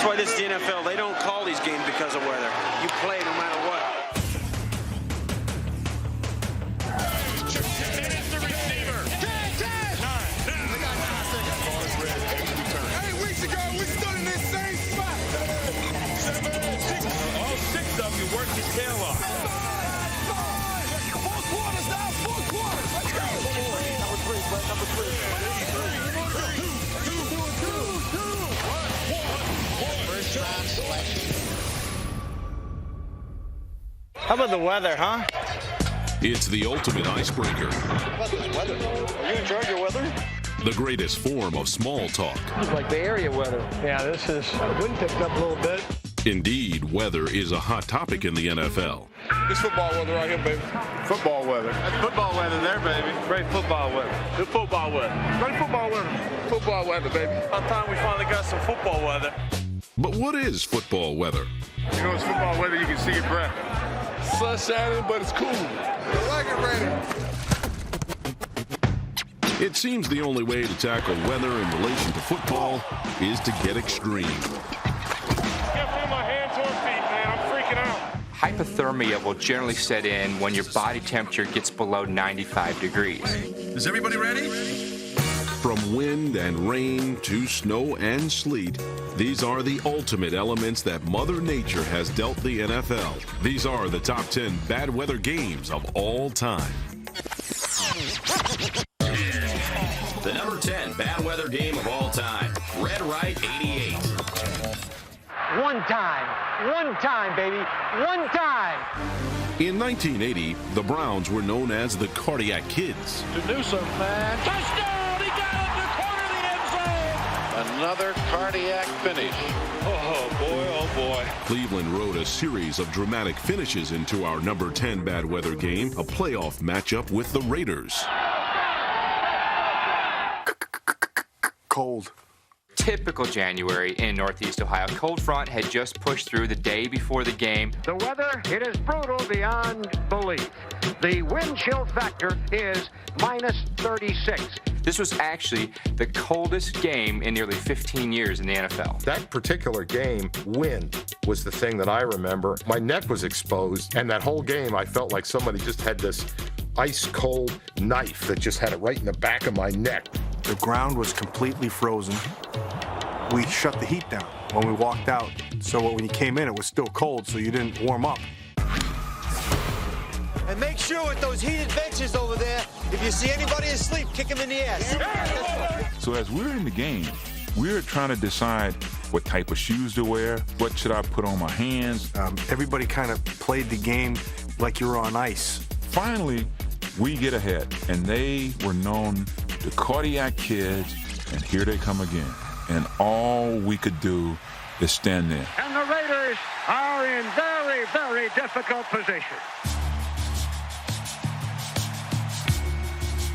That's why this is the NFL. They don't call these games because of weather. You play no matter what. Worked his tail off. 4 quarters now, 4 quarters. Let's go. Number 3, Brett, number 3. First round selection. How about the weather, huh? It's the ultimate icebreaker. How about this weather? Are you in charge of weather? The greatest form of small talk. It's like Bay Area weather. Yeah, this is wind picked up a little bit. Indeed, weather is a hot topic in the NFL. It's football weather right here, baby. Football weather. That's football weather there, baby. Great football weather. Good football weather. Great football weather. Football weather, baby. About time we finally got some football weather. But what is football weather? You know, it's football weather, you can see your breath. Sun's shining, but it's cool. I like it raining. It seems the only way to tackle weather in relation to football is to get extreme. Hypothermia will generally set in when your body temperature gets below 95 degrees. Is everybody ready? From wind and rain to snow and sleet, these are the ultimate elements that Mother Nature has dealt the NFL. These are the top 10 bad weather games of all time. The number 10 bad weather game of all time, Red Right 88. One time, baby, one time. In 1980, the Browns were known as the Cardiac Kids. To Newsome, man. Touchdown! He got it in the corner of the end zone. Another cardiac finish. Oh, boy. Cleveland wrote a series of dramatic finishes into our number 10 bad weather game, a playoff matchup with the Raiders. Cold. Typical January in Northeast Ohio. Cold front had just pushed through the day before the game. The weather, it is brutal beyond belief. The wind chill factor is minus 36. This was actually the coldest game in nearly 15 years in the NFL. That particular game, wind was the thing that I remember. My neck was exposed, and that whole game I felt like somebody just had this ice cold knife that just had it right in the back of my neck. The ground was completely frozen. We shut the heat down when we walked out, so when you came in, it was still cold, so you didn't warm up. And make sure with those heated benches over there, if you see anybody asleep, kick them in the ass. So as we're in the game, we're trying to decide what type of shoes to wear, what should I put on my hands. Everybody kind of played the game like you were on ice. Finally, we get ahead, and they were known the Cardiac Kids, and here they come again. And all we could do is stand there. And the Raiders are in very, very difficult position.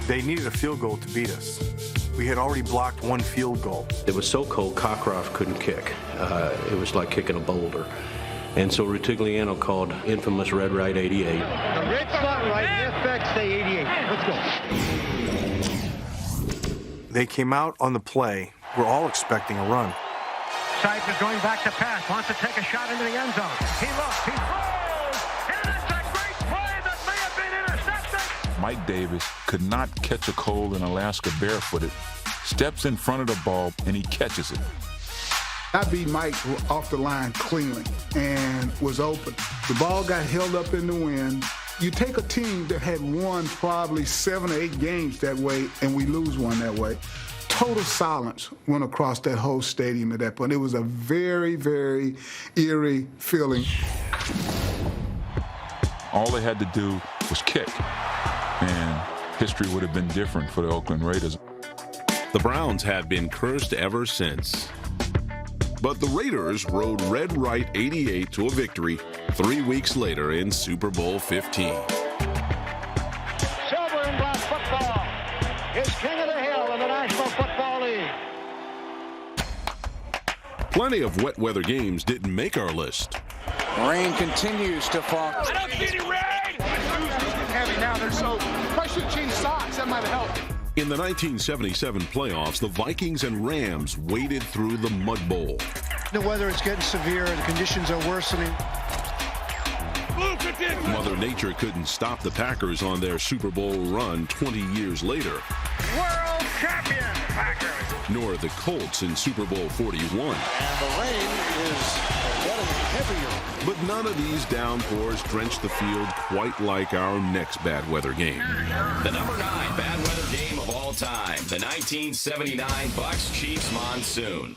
They needed a field goal to beat us. We had already blocked one field goal. It was so cold, Cockcroft couldn't kick. It was like kicking a boulder. And so Rutigliano called infamous Red Right 88. The red spot right, FX say 88. Let's go. They came out on the play. We're all expecting a run. Sipe is going back to pass, wants to take a shot into the end zone. He looks, he throws, and it's a great play that may have been intercepted. Mike Davis could not catch a cold in Alaska barefooted, steps in front of the ball, and he catches it. I beat Mike off the line cleanly and was open. The ball got held up in the wind. You take a team that had won probably 7 or 8 games that way, and we lose one that way. Total silence went across that whole stadium at that point. It was a very, very eerie feeling. All they had to do was kick, and history would have been different for the Oakland Raiders. The Browns have been cursed ever since. But the Raiders rode Red Right 88 to a victory 3 weeks later in Super Bowl 15. Silver and black football is king of the hill in the National Football League. Plenty of wet weather games didn't make our list. Rain continues to fall. I don't see any rain! My shoes are heavy now, they're so. I should change socks, that might have helped. In the 1977 playoffs, the Vikings and Rams waded through the Mud Bowl. The weather is getting severe. The conditions are worsening. Mother Nature couldn't stop the Packers on their Super Bowl run 20 years later. World champion Packers. Nor the Colts in Super Bowl 41. And the rain is getting heavier. But none of these downpours drenched the field quite like our next bad weather game. The number 9 bad weather game of all time, the 1979 Bucs-Chiefs monsoon.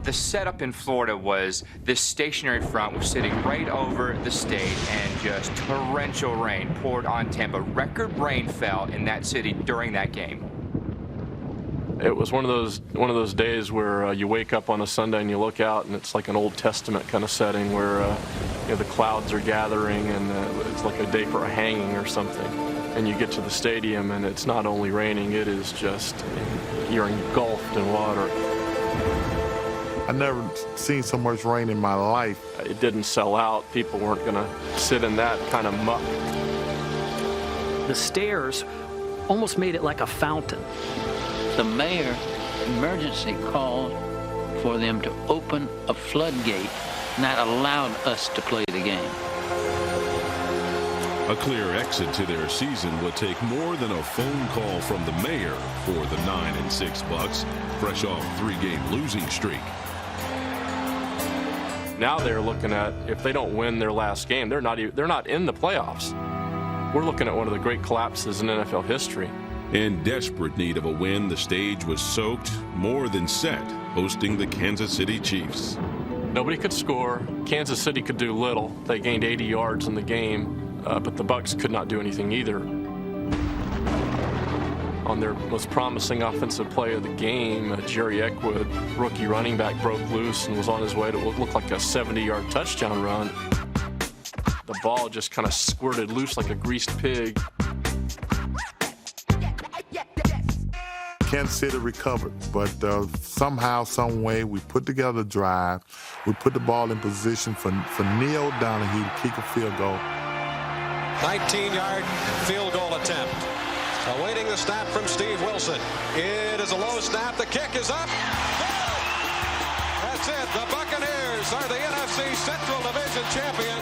The setup in Florida was this stationary front was sitting right over the state, and just torrential rain poured on Tampa. Record rain fell in that city during that game. It was one of those days where you wake up on a Sunday and you look out and it's like an Old Testament kind of setting where the clouds are gathering and it's like a day for a hanging or something. And you get to the stadium and it's not only raining, it is just, you're engulfed in water. I've never seen so much rain in my life. It didn't sell out. People weren't going to sit in that kind of muck. The stairs almost made it like a fountain. The mayor emergency called for them to open a floodgate, and that allowed us to play the game. A clear exit to their season would take more than a phone call from the mayor for the 9-6 Bucs, fresh off a 3-game losing streak. Now they're looking at, if they don't win their last game, they're not in the playoffs. We're looking at one of the great collapses in NFL history. In desperate need of a win, the stage was soaked, more than set, hosting the Kansas City Chiefs. Nobody could score. Kansas City could do little. They gained 80 yards in the game, but the Bucs could not do anything either. On their most promising offensive play of the game, Jerry Eckwood, rookie running back, broke loose and was on his way to what looked like a 70-yard touchdown run. The ball just kind of squirted loose like a greased pig. Kansas City recovered, but somehow, some way, we put together a drive. We put the ball in position for Neil Donahue to kick a field goal. 19-yard field goal attempt. Awaiting the snap from Steve Wilson. It is a low snap. The kick is up. That's it. The Buccaneers are the NFC Central Division champion.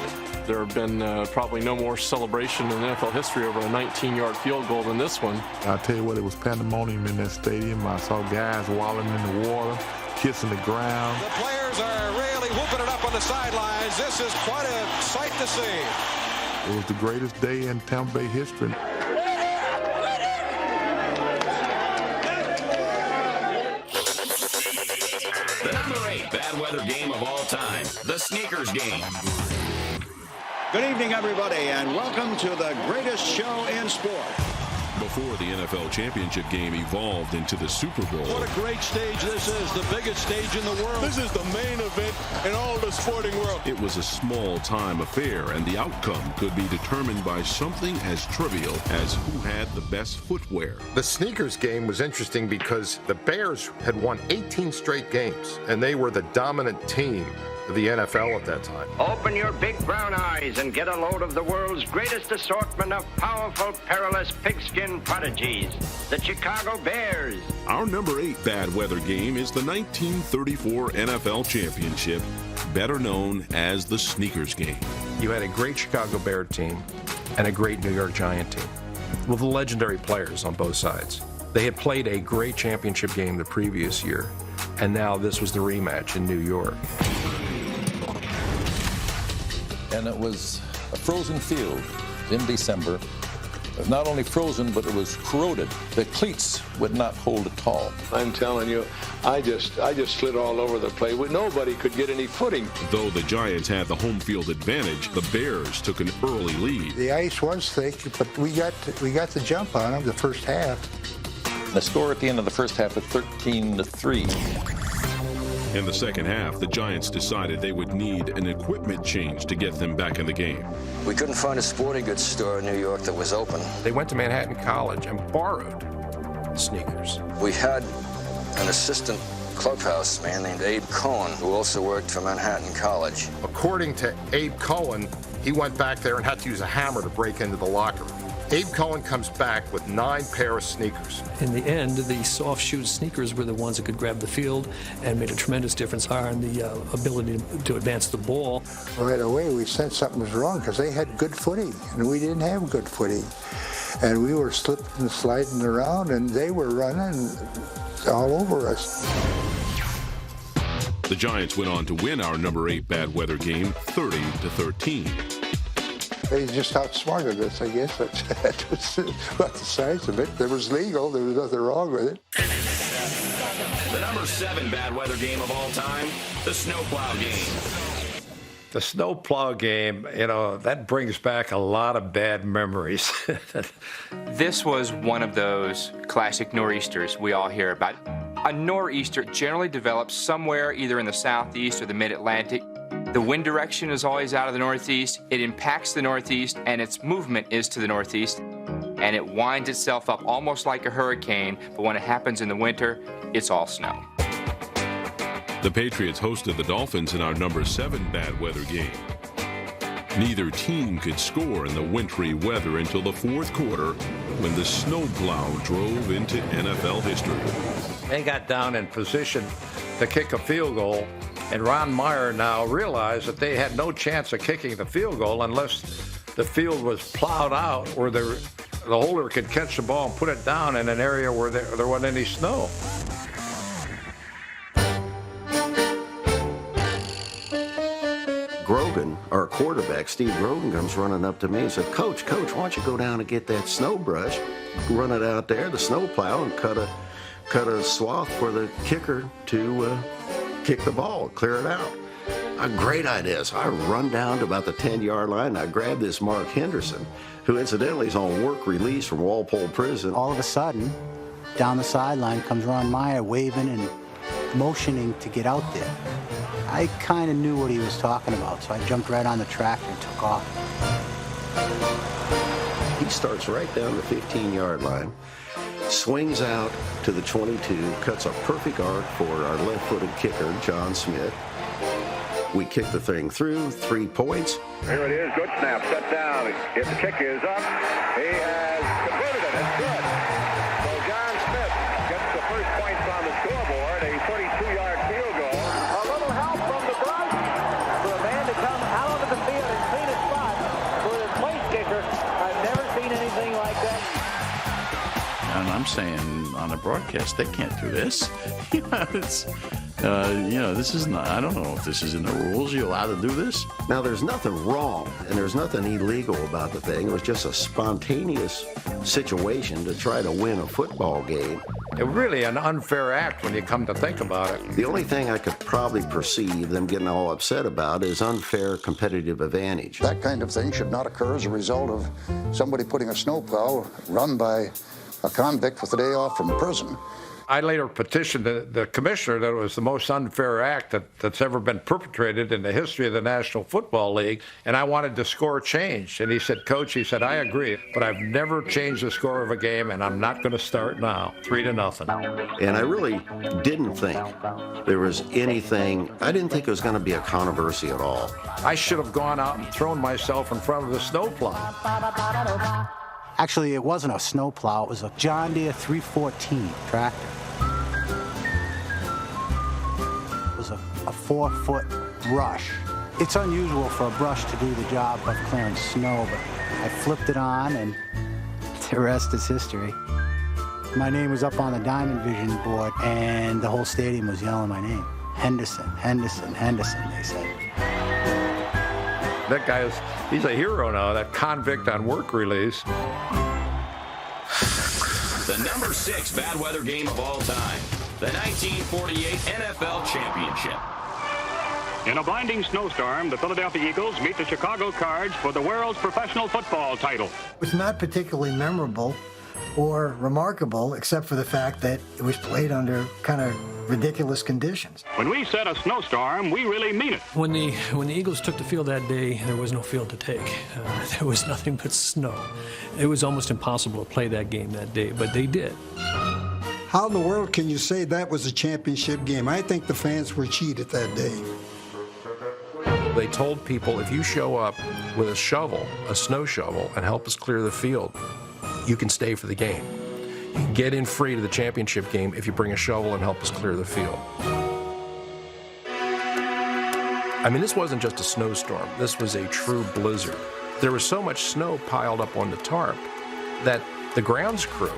There have been probably no more celebration in NFL history over a 19-yard field goal than this one. I'll tell you what, it was pandemonium in that stadium. I saw guys wallowing in the water, kissing the ground. The players are really whooping it up on the sidelines. This is quite a sight to see. It was the greatest day in Tampa Bay history. The number 8 bad weather game of all time, the Sneakers game. Good evening, everybody, and welcome to the greatest show in sport. Before the NFL championship game evolved into the Super Bowl. What a great stage this is, the biggest stage in the world. This is the main event in all the sporting world. It was a small-time affair, and the outcome could be determined by something as trivial as who had the best footwear. The sneakers game was interesting because the Bears had won 18 straight games, and they were the dominant team of the NFL at that time. Open your big brown eyes and get a load of the world's greatest assortment of powerful, perilous pigskin prodigies, the Chicago Bears. Our number 8 bad weather game is the 1934 NFL Championship, better known as the Sneakers game. You had a great Chicago Bear team and a great New York Giant team with legendary players on both sides. They had played a great championship game the previous year, and now this was the rematch in New York. And it was a frozen field in December. It was not only frozen, but it was corroded. The cleats would not hold at all. I'm telling you, I just slid all over the place. Nobody could get any footing. Though the Giants had the home field advantage, the Bears took an early lead. The ice was thick, but we got the jump on them the first half. The score at the end of the first half was 13-3. In the second half, the Giants decided they would need an equipment change to get them back in the game. We couldn't find a sporting goods store in New York that was open. They went to Manhattan College and borrowed sneakers. We had an assistant clubhouse man named Abe Cohen, who also worked for Manhattan College. According to Abe Cohen, He went back there and had to use a hammer to break into the locker room. Abe Cohen comes back with 9 pair of sneakers. In the end, the soft shoe sneakers were the ones that could grab the field and made a tremendous difference in the ability to advance the ball. Right away, we said something was wrong because they had good footing, and we didn't have good footing. And we were slipping and sliding around, and they were running all over us. The Giants went on to win our number 8 bad weather game 30-13. They just outsmarted us, I guess. That was about the size of it. It was legal. There was nothing wrong with it. The number 7 bad weather game of all time, the snowplow game. The snowplow game, that brings back a lot of bad memories. This was one of those classic nor'easters we all hear about. A nor'easter generally develops somewhere either in the southeast or the mid-Atlantic. The wind direction is always out of the northeast. It impacts the northeast, and its movement is to the northeast. And it winds itself up almost like a hurricane, but when it happens in the winter, it's all snow. The Patriots hosted the Dolphins in our number 7 bad weather game. Neither team could score in the wintry weather until the 4th quarter when the snowplow drove into NFL history. They got down in position to kick a field goal, and Ron Meyer now realized that they had no chance of kicking the field goal unless the field was plowed out where the holder could catch the ball and put it down in an area where there wasn't any snow. Grogan, our quarterback, Steve Grogan, comes running up to me and said, Coach, why don't you go down and get that snow brush, run it out there, the snow plow, and cut a swath for the kicker to kick the ball, clear it out. A great idea. So I run down to about the 10-yard line, and I grab this Mark Henderson, who incidentally is on work release from Walpole Prison. All of a sudden, down the sideline comes Ron Meyer waving and motioning to get out there. I kind of knew what he was talking about, so I jumped right on the tractor and took off. He starts right down the 15-yard line, swings out to the 22, cuts a perfect arc for our left-footed kicker, John Smith. We kick the thing through, 3 points. Here it is, good snap, set down. If the kick is up, he has converted it, it's good. So John Smith gets the first points on the scoreboard, a 42-yard field goal. A little help from the brush for a man to come out onto the field and clean a spot for his place kicker. I've never seen anything like that. And I'm saying on the broadcast, they can't do this. This is not, I don't know if this is in the rules. Are you allowed to do this? Now, there's nothing wrong and there's nothing illegal about the thing. It was just a spontaneous situation to try to win a football game. It was really an unfair act when you come to think about it. The only thing I could probably perceive them getting all upset about is unfair competitive advantage. That kind of thing should not occur as a result of somebody putting a snowplow run by a convict with a day off from prison. I later petitioned the commissioner that it was the most unfair act that's ever been perpetrated in the history of the National Football League, and I wanted the score changed. And he said, Coach, I agree, but I've never changed the score of a game, and I'm not going to start now. 3-0. And I really didn't think there was anything, I didn't think it was going to be a controversy at all. I should have gone out and thrown myself in front of the snowplow. Actually, it wasn't a snowplow. It was a John Deere 314 tractor. It was a 4-foot brush. It's unusual for a brush to do the job of clearing snow, but I flipped it on, and the rest is history. My name was up on the Diamond Vision board, and the whole stadium was yelling my name. Henderson, Henderson, Henderson, they said. That guy he's a hero now, that convict on work release. The number 6 bad weather game of all time, the 1948 NFL Championship. In a blinding snowstorm, the Philadelphia Eagles meet the Chicago Cards for the world's professional football title. It was not particularly memorable or remarkable, except for the fact that it was played under kind of ridiculous conditions. When we said a snowstorm, we really mean it. When the Eagles took the field that day, there was no field to take. There was nothing but snow. It was almost impossible to play that game that day, but they did. How in the world can you say that was a championship game? I think the fans were cheated that day. They told people, if you show up with a shovel, a snow shovel, and help us clear the field, you can stay for the game. You can get in free to the championship game if you bring a shovel and help us clear the field. I mean, this wasn't just a snowstorm. This was a true blizzard. There was so much snow piled up on the tarp that the grounds crew,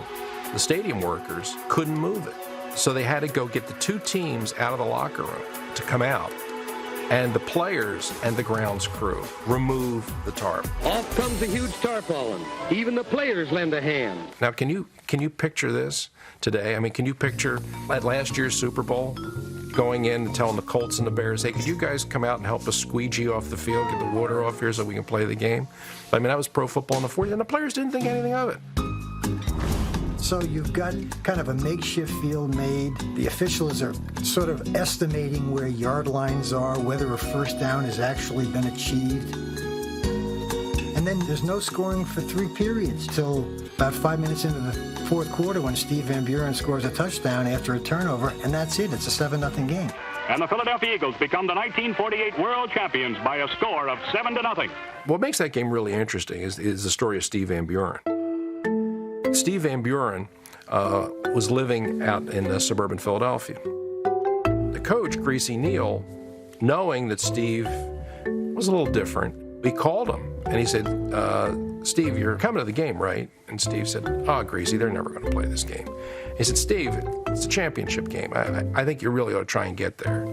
the stadium workers, couldn't move it. So they had to go get the two teams out of the locker room to come out. And the players and the grounds crew remove the tarp. Off comes the huge tarpaulin. Even the players lend a hand. Now, can you picture this today? I mean, can you picture at last year's Super Bowl going in and telling the Colts and the Bears, hey, could you guys come out and help us squeegee off the field, get the water off here so we can play the game? I mean, that was pro football in the 40s, and the players didn't think anything of it. So you've got kind of a makeshift field made. The officials are sort of estimating where yard lines are, whether a first down has actually been achieved. And then there's no scoring for 3 periods till about 5 minutes into the fourth quarter when Steve Van Buren scores a touchdown after a turnover, and that's it. It's a 7-0 game. And the Philadelphia Eagles become the 1948 world champions by a score of 7-0. What makes that game really interesting is the story of Steve Van Buren. Steve Van Buren was living out in suburban Philadelphia. The coach, Greasy Neal, knowing that Steve was a little different, he called him and he said, Steve, you're coming to the game, right? And Steve said, Greasy, they're never going to play this game. He said, Steve, it's a championship game. I think you really ought to try and get there.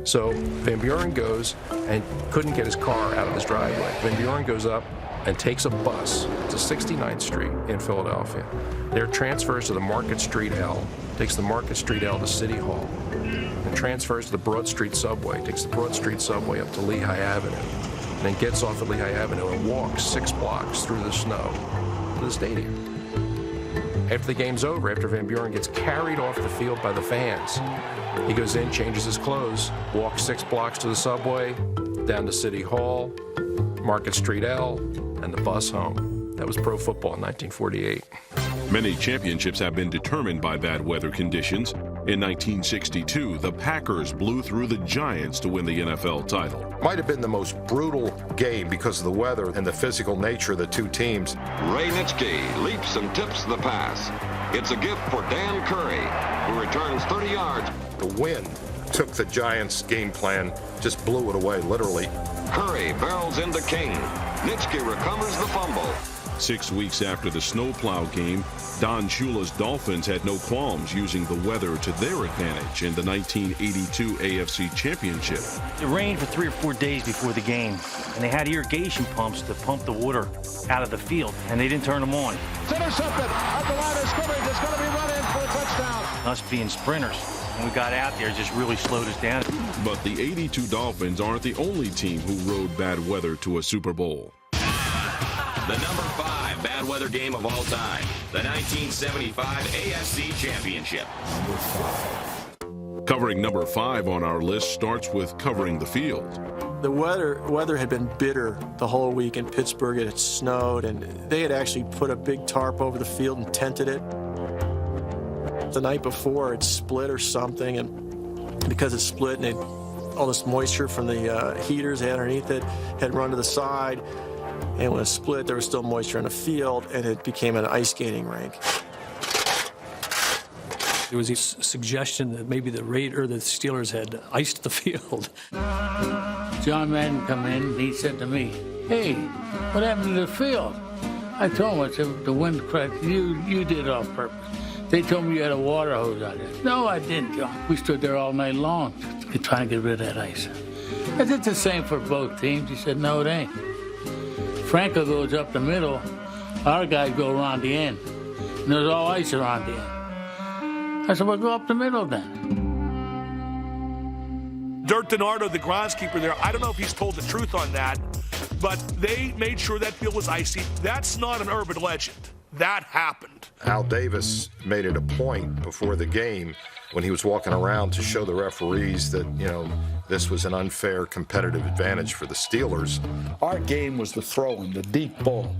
So Van Buren goes and couldn't get his car out of his driveway. Van Buren goes up and takes a bus to 69th Street in Philadelphia. There transfers to the Market Street L, takes the Market Street L to City Hall, and transfers to the Broad Street Subway, takes the Broad Street Subway up to Lehigh Avenue, and then gets off at Lehigh Avenue and walks 6 blocks through the snow to the stadium. After the game's over, after Van Buren gets carried off the field by the fans, he goes in, changes his clothes, walks 6 blocks to the subway, down to City Hall, Market Street L, and the bus home. That was pro football in 1948. Many championships have been determined by bad weather conditions. In 1962, the Packers blew through the Giants to win the NFL title. Might have been the most brutal game because of the weather and the physical nature of the two teams. Ray Nitschke leaps and tips the pass. It's a gift for Dan Curry, who returns 30 yards. The wind took the Giants' game plan, just blew it away, literally. Curry barrels into King. Nitschke recovers the fumble. 6 weeks after the snowplow game, Don Shula's Dolphins had no qualms using the weather to their advantage in the 1982 AFC Championship. It rained for 3 or 4 days before the game, and they had irrigation pumps to pump the water out of the field, and they didn't turn them on. It's intercepted at the line of scrimmage. It's going to be run in for a touchdown. Us being sprinters, when we got out there, it just really slowed us down. But the 82 Dolphins aren't the only team who rode bad weather to a Super Bowl. The number 5 bad weather game of all time, the 1975 AFC Championship. Covering number 5 on our list starts with covering the field. The weather had been bitter the whole week in Pittsburgh. It had snowed, and they had actually put a big tarp over the field and tented it. The night before, it split or something, and because it split, and all this moisture from the heaters underneath it had run to the side. And when it split, there was still moisture in the field, and it became an ice skating rink. There was a suggestion that maybe the Steelers had iced the field. John Madden come in, and he said to me, "Hey, what happened to the field?" I told him, I said, "The wind cracked. You did it off purpose. They told me you had a water hose out there." "No, I didn't, John. We stood there all night long trying to get rid of that ice." I said, "It's the same for both teams." He said, "No, it ain't. Franco goes up the middle, our guys go around the end, and there's all ice around the end." I said, "Well, go up the middle then." Dirk DiNardo, the groundskeeper there, I don't know if he's told the truth on that, but they made sure that field was icy. That's not an urban legend. That happened. Al Davis made it a point before the game when he was walking around to show the referees that, this was an unfair competitive advantage for the Steelers. Our game was the throwing, the deep ball.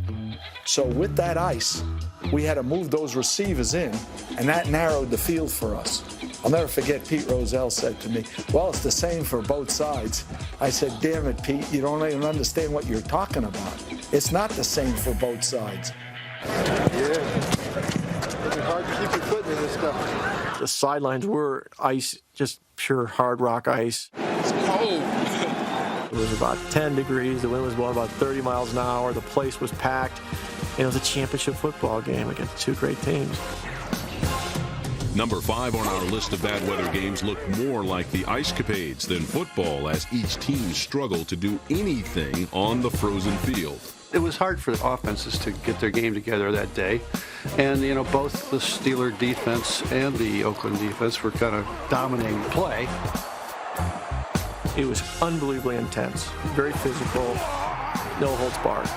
So with that ice, we had to move those receivers in, and that narrowed the field for us. I'll never forget Pete Rozelle said to me, well, it's the same for both sides. I said, damn it, Pete, you don't even understand what you're talking about. It's not the same for both sides. Yeah. It's hard to keep your foot in this stuff. The sidelines were ice, just pure hard rock ice. It's cold. It was about 10 degrees. The wind was blowing about 30 miles an hour. The place was packed. And it was a championship football game against two great teams. Number 5 on our list of bad weather games looked more like the Ice Capades than football, as each team struggled to do anything on the frozen field. It was hard for the offenses to get their game together that day. And, you know, both the Steeler defense and the Oakland defense were kind of dominating play. It was unbelievably intense, very physical, no holds barred.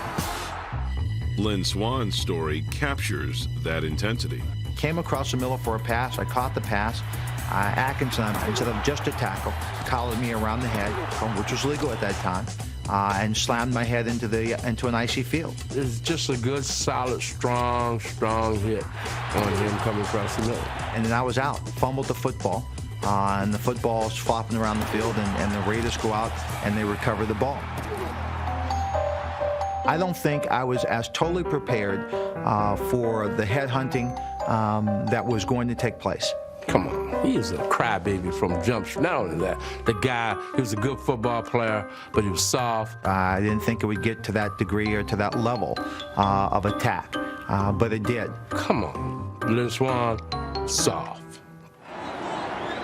Lynn Swann's story captures that intensity. Came across the middle for a pass. I caught the pass. Atkinson, instead of just a tackle, collared me around the head, which was legal at that time, and slammed my head into an icy field. It's just a good, solid, strong hit on him coming across the middle. And then I was out, fumbled the football, and the football's flopping around the field, and the Raiders go out and they recover the ball. I don't think I was as totally prepared for the headhunting that was going to take place. Come on, he is a crybaby from jump street. Not only that, the guy, he was a good football player, but he was soft. I didn't think it would get to that degree or to that level of attack, but it did. Come on, Lynn Swann, soft.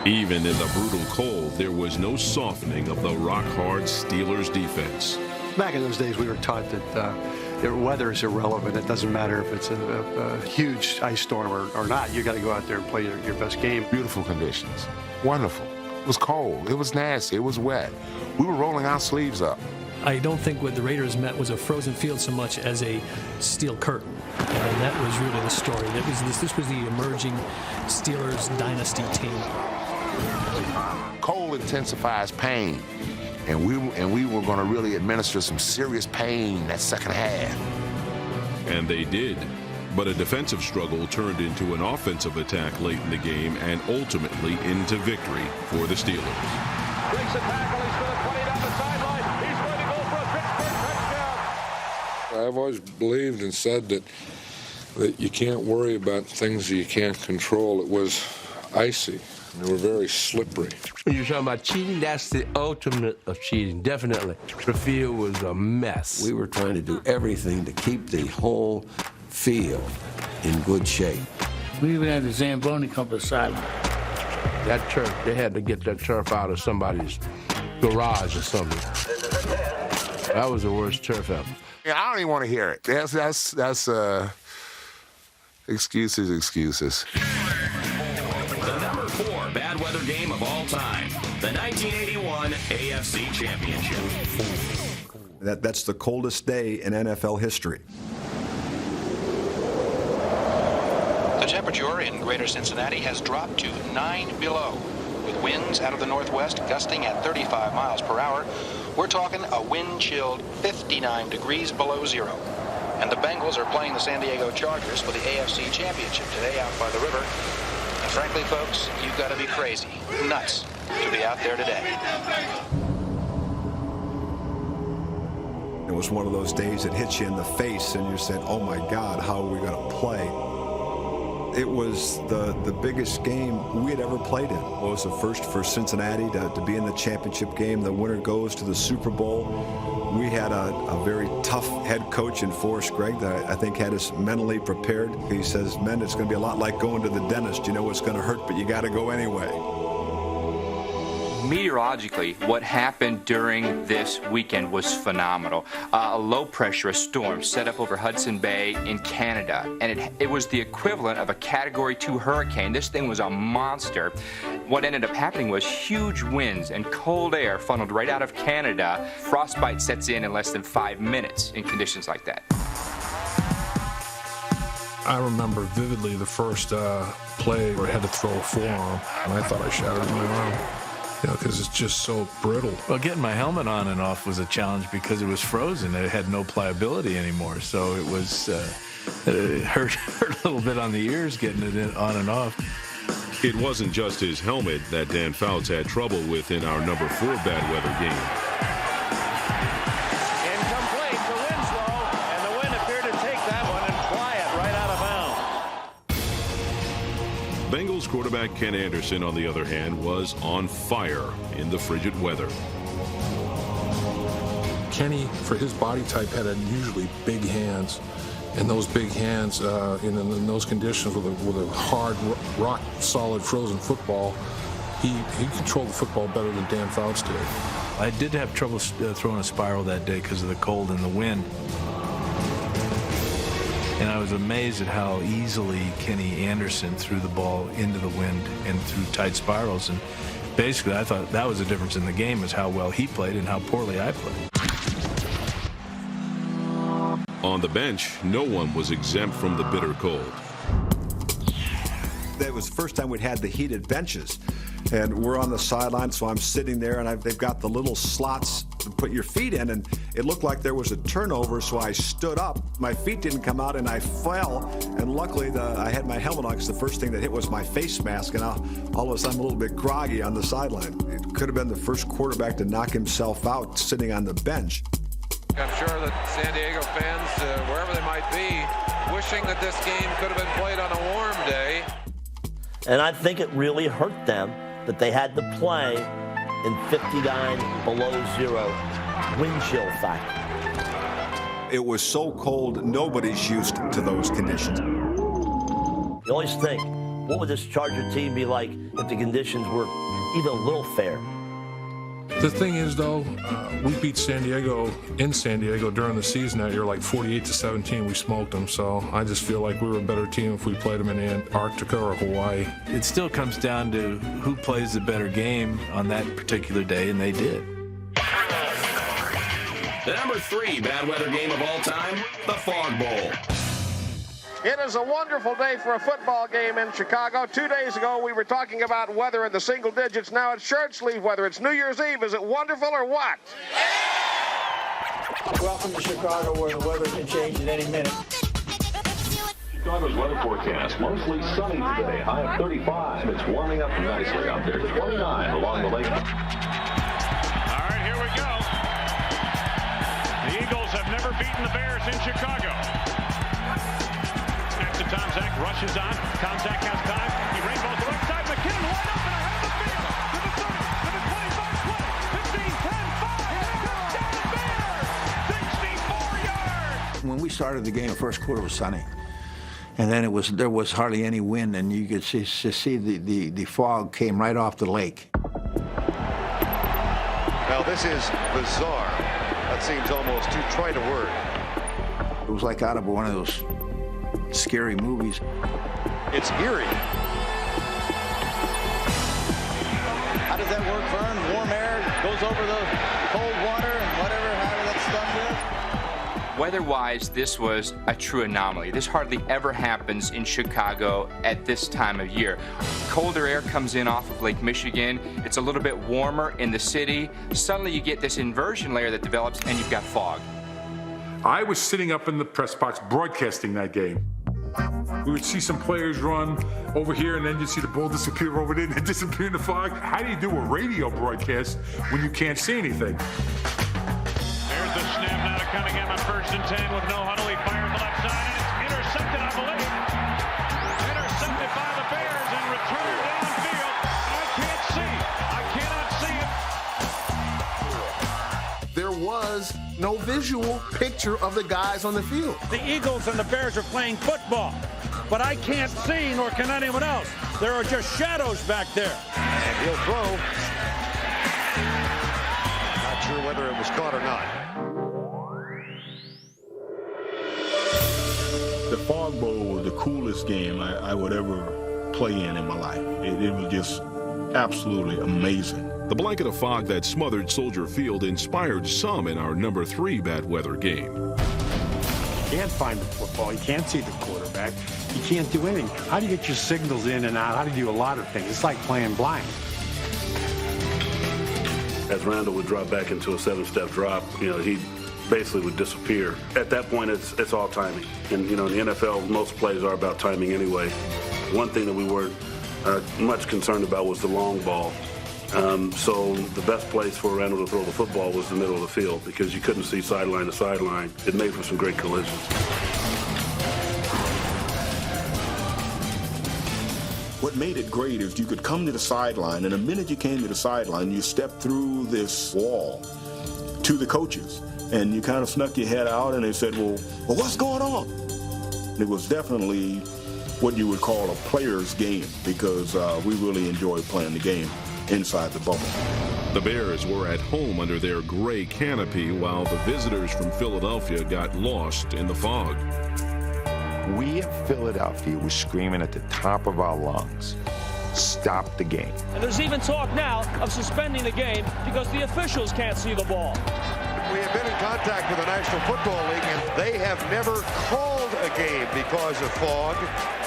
Even in the brutal cold, there was no softening of the rock-hard Steelers defense. Back in those days, we were taught that weather is irrelevant. It doesn't matter if it's a huge ice storm or not. You got to go out there and play your best game. Beautiful conditions. Wonderful. It was cold. It was nasty. It was wet. We were rolling our sleeves up. I don't think what the Raiders met was a frozen field so much as a steel curtain. And that was really the story. This was the emerging Steelers dynasty team. Cold intensifies pain. And we were going to really administer some serious pain that second half. And they did. But a defensive struggle turned into an offensive attack late in the game and ultimately into victory for the Steelers. Breaks a tackle. He's going to 20 down the sideline. He's going to go for a Pittsburgh touchdown. I've always believed and said that you can't worry about things you can't control. It was icy. They were very slippery. When you're talking about cheating, that's the ultimate of cheating, definitely. The field was a mess. We were trying to do everything to keep the whole field in good shape. We even had the Zamboni come to the sideline. That turf, they had to get that turf out of somebody's garage or something. That was the worst turf ever. Yeah, I don't even want to hear it. That's excuses. The number 4 bad weather game of all time, the 1981 AFC Championship. That's the coldest day in NFL history. The temperature in greater Cincinnati has dropped to 9 below, with winds out of the northwest gusting at 35 miles per hour. We're talking a wind-chilled 59 degrees below zero. And the Bengals are playing the San Diego Chargers for the AFC Championship today out by the river. And frankly, folks, you've got to be crazy, nuts, to be out there today. It was one of those days that hits you in the face and you said, oh my God, how are we going to play? It was the biggest game we had ever played in. It was the first for Cincinnati to be in the championship game. The winner goes to the Super Bowl. We had a very tough head coach in Forrest Gregg that I think had us mentally prepared. He says, men, it's going to be a lot like going to the dentist. You know it's going to hurt, but you got to go anyway. Meteorologically, what happened during this weekend was phenomenal. A low pressure, a storm, set up over Hudson Bay in Canada, and it was the equivalent of a Category 2 hurricane. This thing was a monster. What ended up happening was huge winds and cold air funneled right out of Canada. Frostbite sets in less than 5 minutes in conditions like that. I remember vividly the first play where I had to throw a forearm, and I thought I shattered my arm. You know, because it's just so brittle. Well, getting my helmet on and off was a challenge because it was frozen. It had no pliability anymore, so it was it hurt a little bit on the ears getting it on and off. It wasn't just his helmet that Dan Fouts had trouble with in our number 4 bad weather game. Incomplete to Winslow, and the Wind appeared to take that one and fly it right out of bounds. Bengals quarterback Ken Anderson, on the other hand, was on fire in the frigid weather. Kenny, for his body type, had unusually big hands. And those big hands, in those conditions with a hard, rock-solid, frozen football, he controlled the football better than Dan Fouts did. I did have trouble throwing a spiral that day because of the cold and the wind. And I was amazed at how easily Kenny Anderson threw the ball into the wind and threw tight spirals. And basically, I thought that was the difference in the game, is how well he played and how poorly I played. On the bench, no one was exempt from the bitter cold. That was the first time we'd had the heated benches. And we're on the sideline, so I'm sitting there, and they've got the little slots to put your feet in, and it looked like there was a turnover, so I stood up. My feet didn't come out, and I fell, and luckily I had my helmet on, because the first thing that hit was my face mask, and all of a sudden I'm a little bit groggy on the sideline. It could have been the first quarterback to knock himself out sitting on the bench. I'm sure that San Diego fans, wherever they might be, wishing that this game could have been played on a warm day. And I think it really hurt them that they had to play in 59 below zero wind chill factor. It was so cold, nobody's used to those conditions. You always think, what would this Charger team be like if the conditions were even a little fair? The thing is, though, we beat San Diego in San Diego during the season that year, like 48-17. We smoked them. So I just feel like we were a better team if we played them in Antarctica or Hawaii. It still comes down to who plays the better game on that particular day, and they did. The number 3 bad weather game of all time, the Fog Bowl. It is a wonderful day for a football game in Chicago. 2 days ago, we were talking about weather in the single digits. Now it's shirt sleeve weather. It's New Year's Eve. Is it wonderful or what? Welcome to Chicago, where the weather can change at any minute. Chicago's weather forecast, mostly sunny today, high of 35. It's warming up nicely out there to 29 along the lake. All right, here we go. The Eagles have never beaten the Bears in Chicago. Back to Tom Zach, rushes on. Tom Zach has time. He rainbows the right side. McKinnon wide open ahead of the field. To the 30, to the 25, 20, 15, 10, 5. Touchdown Bears! 64 yards! When we started the game, the first quarter was sunny. And then there was hardly any wind, and you could see the fog came right off the lake. Now this is bizarre. That seems almost too trite a word. It was like out of one of those scary movies. It's eerie. How does that work, Vern? Warm air goes over the cold water and whatever, however that stuff is? Weather-wise, this was a true anomaly. This hardly ever happens in Chicago at this time of year. Colder air comes in off of Lake Michigan. It's a little bit warmer in the city. Suddenly you get this inversion layer that develops and you've got fog. I was sitting up in the press box broadcasting that game. We would see some players run over here, and then you'd see the ball disappear over there and then disappear in the fog. How do you do a radio broadcast when you can't see anything? There's the snap now to Cunningham on 1st and 10 with no huddle. He fires the left side, and it's intercepted, I believe. Intercepted by the Bears and returned downfield. I cannot see it. There was no visual picture of the guys on the field. The Eagles and the Bears are playing football, but I can't see, nor can anyone else. There are just shadows back there. And he'll throw. Not sure whether it was caught or not. The Fog Bowl was the coolest game I would ever play in my life. It was just absolutely amazing. The blanket of fog that smothered Soldier Field inspired some in our number 3 bad weather game. You can't find the football. You can't see the quarterback. You can't do anything. How do you get your signals in and out? How do you do a lot of things? It's like playing blind. As Randall would drop back into a 7-step drop, he basically would disappear. At that point, it's all timing. And, in the NFL, most plays are about timing anyway. One thing that we weren't much concerned about was the long ball. So the best place for Randall to throw the football was the middle of the field because you couldn't see sideline to sideline. It made for some great collisions. What made it great is you could come to the sideline, and the minute you came to the sideline, you stepped through this wall to the coaches, and you kind of snuck your head out, and they said, well, what's going on? It was definitely what you would call a player's game because we really enjoyed playing the game inside the bubble. The Bears were at home under their gray canopy while the visitors from Philadelphia got lost in the fog. We in Philadelphia were screaming at the top of our lungs, stop the game. And there's even talk now of suspending the game because the officials can't see the ball. We have been in contact with the National Football League, and they have never called a game because of fog,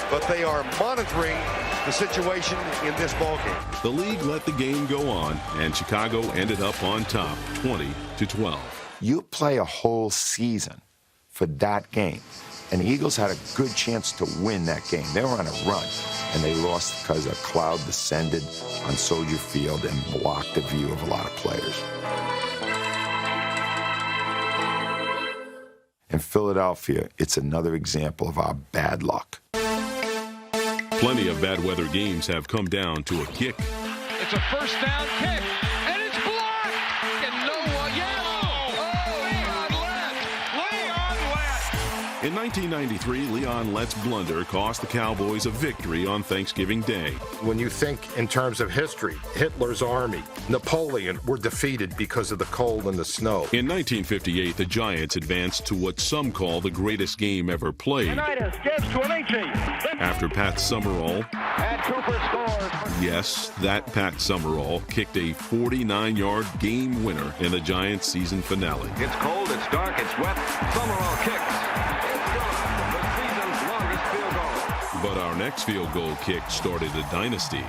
but they are monitoring the situation in this ball game. The league let the game go on, and Chicago ended up on top, 20-12. You play a whole season for that game. And the Eagles had a good chance to win that game. They were on a run, and they lost because a cloud descended on Soldier Field and blocked the view of a lot of players. In Philadelphia, it's another example of our bad luck. Plenty of bad weather games have come down to a kick. It's a first down kick, and it's blocked! And no one, yes! In 1993, Leon Lett's blunder cost the Cowboys a victory on Thanksgiving Day. When you think in terms of history, Hitler's army, Napoleon were defeated because of the cold and the snow. In 1958, the Giants advanced to what some call the greatest game ever played. After Pat Summerall, and Cooper scores. Yes, that Pat Summerall kicked a 49-yard game winner in the Giants season finale. It's cold, it's dark, it's wet. Summerall kicks. But our next field goal kick started a dynasty.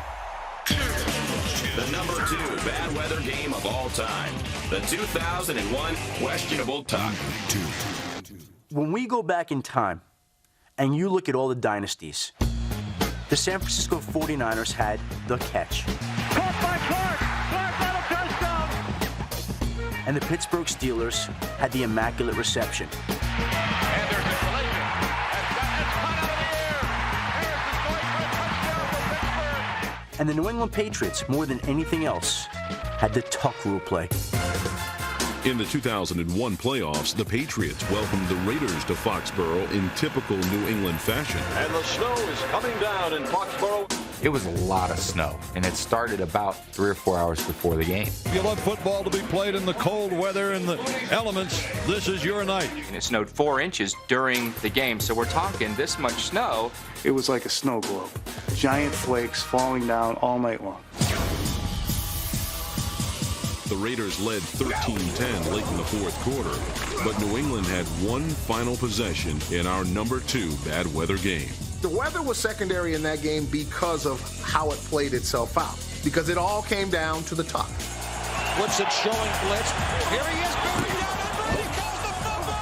The number 2 bad weather game of all time. The 2001 questionable tuck. When we go back in time and you look at all the dynasties, the San Francisco 49ers had the catch. Caught by Clark! Clark, that'll touchdown! And the Pittsburgh Steelers had the immaculate reception. And there's a collision. It's caught out of the air. Harris is going for a touchdown for Pittsburgh. And the New England Patriots, more than anything else, had the tuck rule play. In the 2001 playoffs, the Patriots welcomed the Raiders to Foxborough in typical New England fashion. And the snow is coming down in Foxborough. It was a lot of snow, and it started about 3 or 4 hours before the game. If you love football to be played in the cold weather and the elements, this is your night. And it snowed 4 inches during the game, so we're talking this much snow. It was like a snow globe. Giant flakes falling down all night long. The Raiders led 13-10 late in the fourth quarter, but New England had one final possession in our number 2 bad weather game. The weather was secondary in that game because of how it played itself out, because it all came down to the tuck. Woodson showing blitz. Here he is, buried down, and Brady calls the fumble.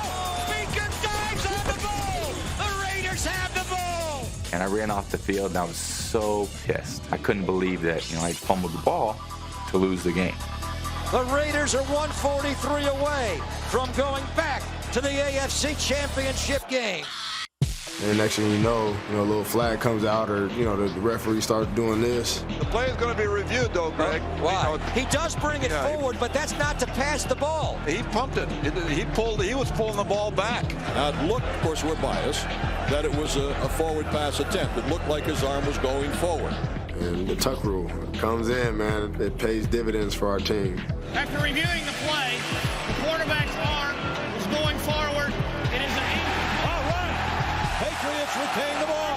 Beacon dives on the ball. The Raiders have the ball. And I ran off the field, and I was so pissed. I couldn't believe that, I fumbled the ball to lose the game. The Raiders are 143 away from going back to the AFC Championship game. And next thing you know, a little flag comes out or, the referee starts doing this. The play is going to be reviewed, though, Greg. Why? He does bring it forward, but that's not to pass the ball. He pumped it. He was pulling the ball back. Now, it looked, of course, we're biased, that it was a forward pass attempt. It looked like his arm was going forward. And the tuck rule comes in, man. It pays dividends for our team. After reviewing the play, the quarterback's arm was going forward. It is an all right. Patriots retain the ball.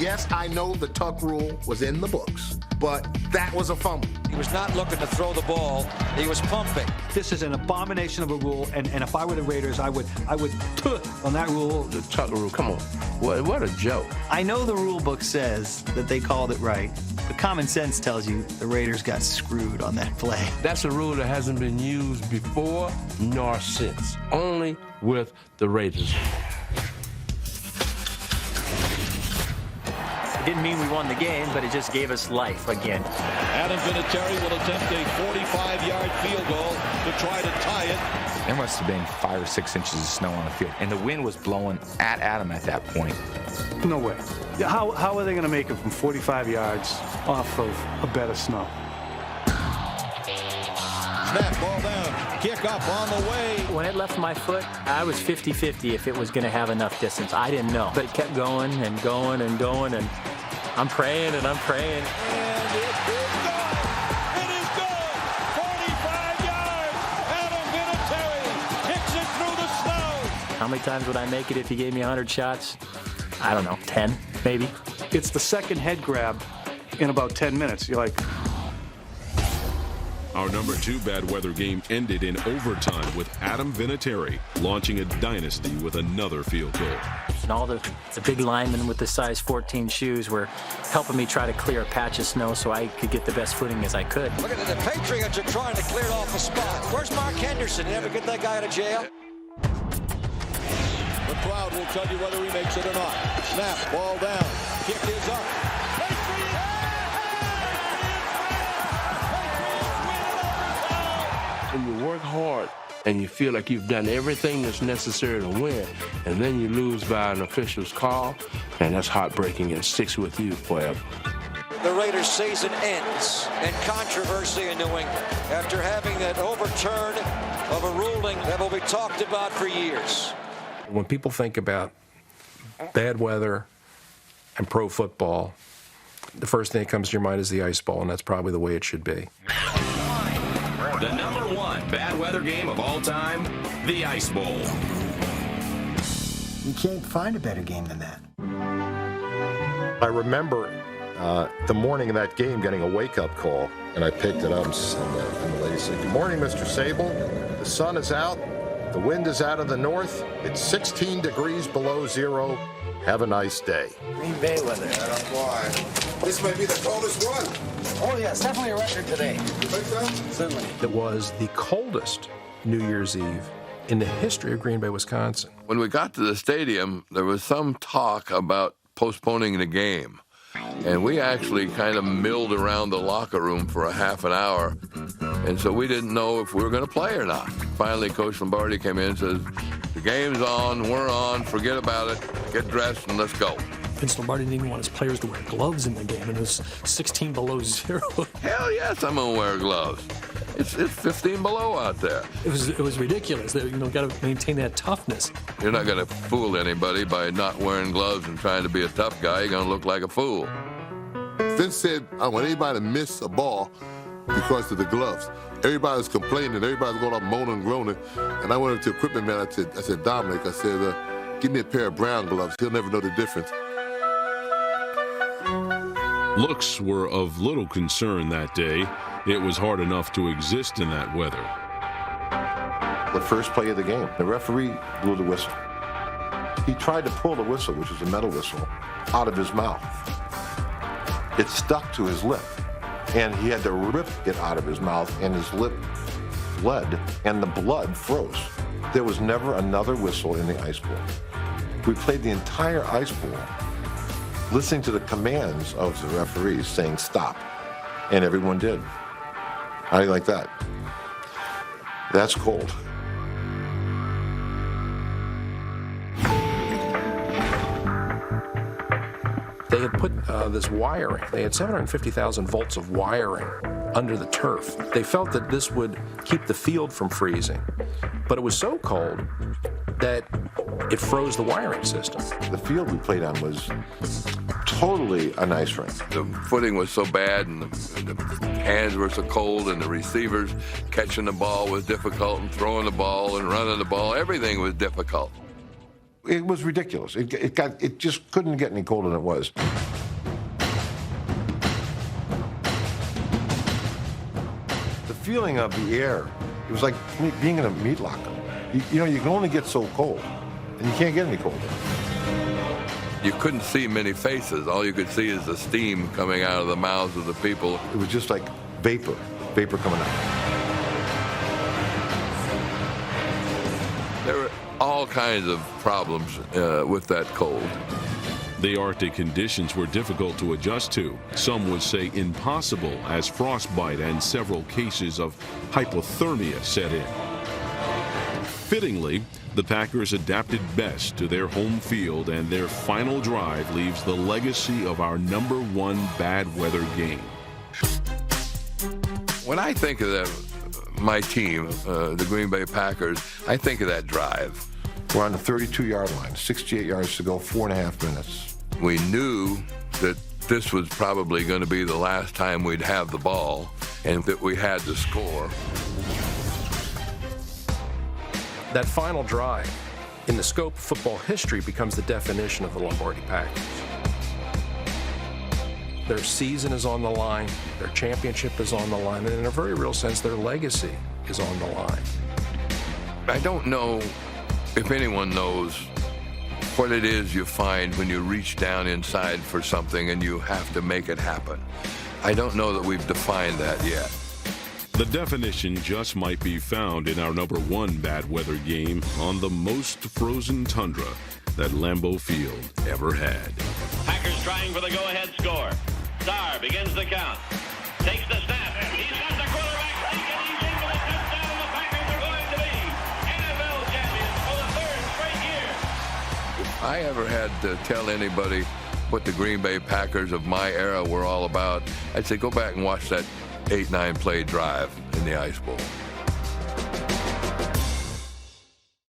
Yes, I know the tuck rule was in the books, but that was a fumble. He was not looking to throw the ball. He was pumping. This is an abomination of a rule, and if I were the Raiders, I would on that rule. The tuck rule, come on. What a joke. I know the rule book says that they called it right, but common sense tells you the Raiders got screwed on that play. That's a rule that hasn't been used before nor since. Only with the Raiders. Didn't mean we won the game, but it just gave us life again. Adam Vinatieri will attempt a 45-yard field goal to try to tie it. There must have been 5 or 6 inches of snow on the field, and the wind was blowing at Adam at that point. No way. How are they going to make it from 45 yards off of a bed of snow? Snap, ball down, kick up on the way. When it left my foot, I was 50-50 if it was going to have enough distance. I didn't know. But it kept going and going and going, and I'm praying and I'm praying. And it is gone. It is gone. 45 yards. Adam Vinatieri kicks it through the snow. How many times would I make it if he gave me 100 shots? I don't know, 10 maybe. It's the second head grab in about 10 minutes. You're like... Our number 2 bad weather game ended in overtime with Adam Vinatieri launching a dynasty with another field goal. And all the big linemen with the size 14 shoes were helping me try to clear a patch of snow so I could get the best footing as I could. Look at it, the Patriots are trying to clear it off the spot. Where's Mark Henderson? You ever get that guy out of jail? The crowd will tell you whether he makes it or not. Snap, ball down, kick is up. When you work hard and you feel like you've done everything that's necessary to win, and then you lose by an official's call, and that's heartbreaking and sticks with you forever. The Raiders' season ends in controversy in New England after having that overturn of a ruling that will be talked about for years. When people think about bad weather and pro football, the first thing that comes to your mind is the ice ball, and that's probably the way it should be. The number 1 bad weather game of all time, the Ice Bowl. You can't find a better game than that. I remember the morning of that game getting a wake-up call, and I picked it up, and the lady said, "Good morning, Mr. Sable. The sun is out. The wind is out of the north. It's 16 degrees below zero. Have a nice day." Green Bay weather. I don't know why. This might be the coldest one. Oh, yeah, it's definitely a record today. You think so? Certainly. It was the coldest New Year's Eve in the history of Green Bay, Wisconsin. When we got to the stadium, there was some talk about postponing the game. And we actually kind of milled around the locker room for a half an hour. And so we didn't know if we were going to play or not. Finally, Coach Lombardi came in and says, "The game's on, we're on, forget about it, get dressed and let's go." Vince Lombardi didn't even want his players to wear gloves in the game, and it was 16 below zero. Hell yes, I'm going to wear gloves. It's 15 below out there. It was ridiculous. They, got to maintain that toughness. You're not going to fool anybody by not wearing gloves and trying to be a tough guy. You're going to look like a fool. Vince said, "I want anybody to miss a ball because of the gloves." Everybody was complaining. Everybody was going up moaning and groaning. And I went up to the equipment man. I said, "Dominic," I said, "give me a pair of brown gloves. He'll never know the difference." Looks were of little concern that day. It was hard enough to exist in that weather. The first play of the game, the referee blew the whistle. He tried to pull the whistle, which was a metal whistle, out of his mouth. It stuck to his lip, and he had to rip it out of his mouth, and his lip bled, and the blood froze. There was never another whistle in the Ice Bowl. We played the entire Ice Bowl listening to the commands of the referees saying stop, and everyone did. How do you like that? That's cold. They had put this wiring. They had 750,000 volts of wiring under the turf. They felt that this would keep the field from freezing, but it was so cold that it froze the wiring system. The field we played on was totally an ice rink. The footing was so bad, and the hands were so cold, and the receivers catching the ball was difficult, and throwing the ball and running the ball, everything was difficult. It was ridiculous. It just couldn't get any colder than it was. The feeling of the air, it was like being in a meat locker. You know, you can only get so cold, and you can't get any colder. You couldn't see many faces. All you could see is the steam coming out of the mouths of the people. It was just like vapor coming out. There were all kinds of problems with that cold. The Arctic conditions were difficult to adjust to. Some would say impossible, as frostbite and several cases of hypothermia set in. Fittingly, the Packers adapted best to their home field, and their final drive leaves the legacy of our #1 bad weather game. When I think of my team, the Green Bay Packers, I think of that drive. We're on the 32-yard line, 68 yards to go, 4.5 minutes. We knew that this was probably going to be the last time we'd have the ball and that we had to score. That final drive, in the scope of football history, becomes the definition of the Lombardi Packers. Their season is on the line, their championship is on the line, and in a very real sense, their legacy is on the line. I don't know if anyone knows what it is you find when you reach down inside for something and you have to make it happen. I don't know that we've defined that yet. The definition just might be found in our #1 bad weather game on the most frozen tundra that Lambeau Field ever had. Packers trying for the go-ahead score. Starr begins the count. Takes the snap. He's got the quarterback sneak, and he's in for the touchdown, and the Packers are going to be NFL champions for the 3rd straight year. If I ever had to tell anybody what the Green Bay Packers of my era were all about, I'd say go back and watch that 8-9 play drive in the Ice Bowl.